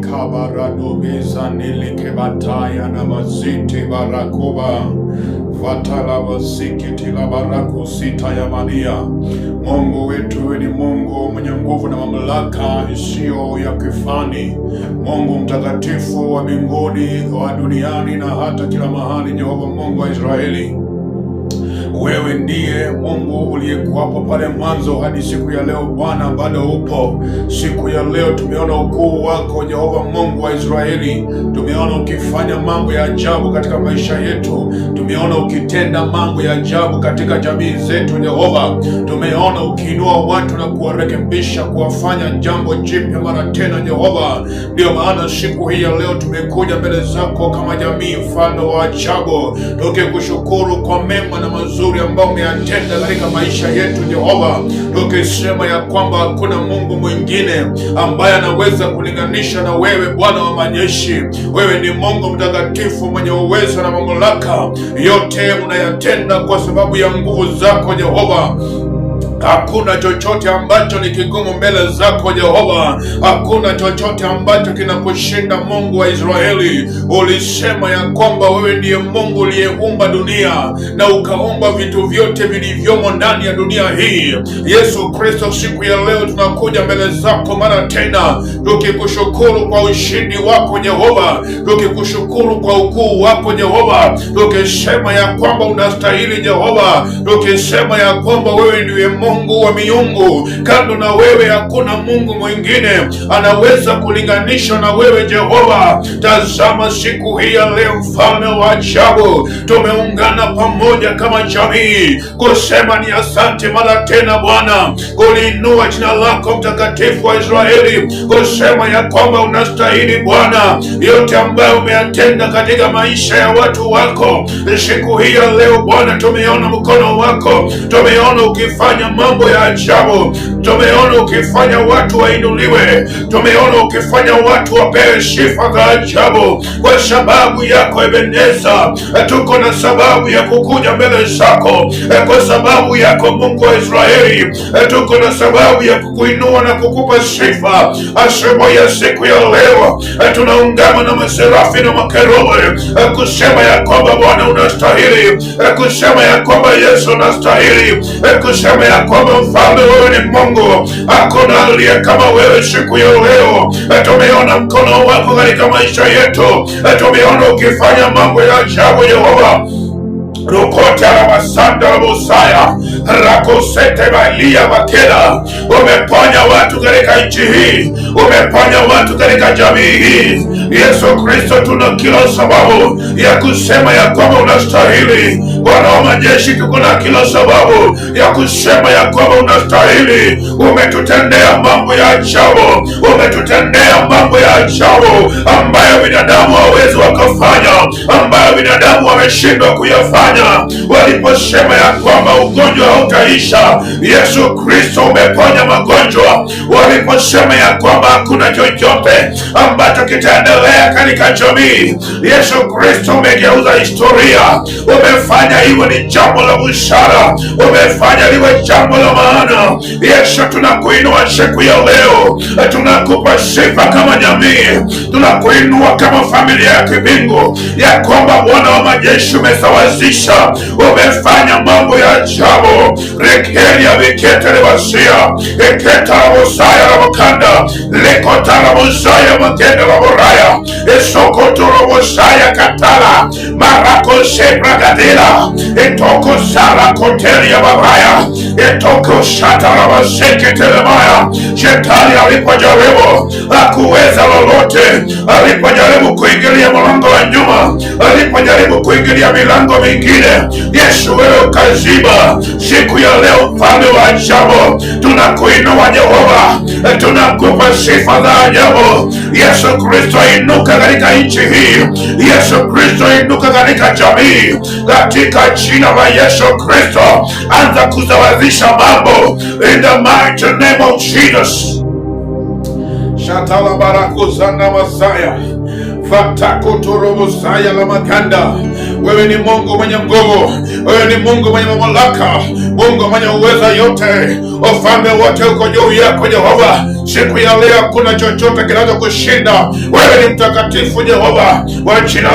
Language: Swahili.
Kabaradogeza nilike bataya na maziti barakuba vatala wasikiti la baraku sita ya Maria. Mungu wetu ni Mungu mwenye nguvu na mamlaka isiyo ya kifani, Mungu mtakatifu wa mbinguni, wa duniani na hata kila mahali. Jehova Mungu wa Israeli, wewe ndiye Mungu uliyekuwapo pale mwanzo hadi siku ya leo. Bwana, bado upo. Siku ya leo tumeona ukuu wako Jehova Mungu wa Israeli. Tumeona ukifanya mambo ya ajabu katika maisha yetu. Tumeona ukitenda mambo ya ajabu katika jamii zetu Jehova. Tumeona ukiinua watu na kuwarekebisha, kuwafanya jambo jipya mara tena Jehova. Ndio maana siku hii ya leo tumekuja mbele zako kama jamii, mfano wa ajabu, tukikushukuru kwa mema na mazuri ambao umeyatenda katika maisha yetu Jehova, tukisema ya kwamba hakuna Mungu mwingine ambaye anaweza kulinganisha na wewe, Bwana wa majeshi. Wewe ni Mungu mtakatifu mwenye uwezo na mamlaka. Yote unayatenda kwa sababu ya nguvu zako Jehova. Hakuna chochote ambacho ni kigumu mbele zako Jehova. Hakuna chochote ambacho kinakushinda Mungu wa Israeli. Ulisema ya kwamba wewe ndiye Mungu uliyeumba dunia na ukaumba vitu vyote vilivyomo ndani ya dunia hii. Yesu Kristo, siku ya leo tunakuja mbele zako mara tena, tukikushukuru kwa ushindi wako Jehova, tukikushukuru kwa ukuu wako Jehova, tukisema ya kwamba unastahili Jehova, tukisema ya kwamba wewe ndiye Mungu wa miungu. Kando na wewe hakuna Mungu mwingine anaweza kulinganishwa na wewe Jehova. Tazama siku hii ya leo, mfalme wa ajabu, tumeungana pamoja kama jamii kusema ni asante mara tena Bwana, kuliinua jina lako mtakatifu wa Israeli, kusema ya kwamba unastahili Bwana yote ambayo umeyatenda katika maisha ya watu wako. Siku hii ya leo Bwana, tumeona mkono wako, tumeona ukifanya mambo ya ajabu, tumeona ukifanya watu wainuliwe, tumeona ukifanya watu wapewe sifa za ajabu. Kwa sababu yako Ebeneza, tuko na sababu ya kukuja mbele zako. Kwa sababu yako Mungu wa Israeli, tuko na sababu ya kukuinua na kukupa sifa. Asubuhi ya siku ya leo tunaungana na maserafi na makerubi kusema ya kwamba Bwana unastahili, kusema ya kwamba Yesu unastahili, kusema ya kwamba mfalme wewe ni Mungu, hakuna aliye kama wewe. Siku ya leo tumeona mkono wako katika maisha yetu, tumeona ukifanya mambo ya ajabu Jehova. Rukota masanda Musaya rakosete balia makela. Umeponya watu katika nchi hii, umeponya watu katika jamii hii. Yesu Kristo, tuna kila sababu ya kusema ya kwamba unastahili. Bwana wa majeshi, tuko na kila sababu ya kusema ya kwamba unastahili. Umetutendea mambo ya ajabu, umetutendea mambo ya ajabu ambayo binadamu hawezi wakafanya, ambayo binadamu wameshindwa kuyafanya. Waliposema ya kwamba ugonjwa hautaisha, Yesu Kristo umeponya magonjwa. Waliposema ya kwamba hakuna chochote ambacho kitaendelea katika jamii, Yesu Kristo umegeuza historia. Umefanya hivyo ni jambo la busara, umefanya liwe jambo la maana. Yesu, tunakuinua siku ya leo, tunakupa sifa kama jamii, tunakuinua kama familia ya kibingu, ya kwamba Bwana wa majeshi umesawazisha, umefanya mambo ya ajabu. Rekeria vikete levasia eketa rabosaya rabokanda lekota rabosaya makende raboraya esokoto rabosaya katala marako sebra gadela etoko sara koteria babaya etoko shata rabaseke telemaya. Shetani alipojaribu hakuweza lolote, alipojaribu kuingilia mlango wa nyuma, alipojaribu kuingilia milango mingine, Yesu wewe ukaziba. Siku ya leo mfalme wa ajabu, tunakuinua Jehova, tunakupa sifa za ajabu. Yesu Kristo inuka katika nchi hii, Yesu Kristo inuka katika jamii, katika jina la Yesu Kristo. Anza kusawazisha mambo in the mighty name of Jesus. Shatala barakuzana Masaya Fatakotoro Musaya la makanda. Wewe ni Mungu mwenye nguvu, wewe ni Mungu mwenye mamlaka, Mungu mwenye uweza yote. Ufalme wote uko juu yako Jehova. Siku ya leo hakuna chochote kinaweza kushinda. Wewe ni mtakatifu Jehova, wa jina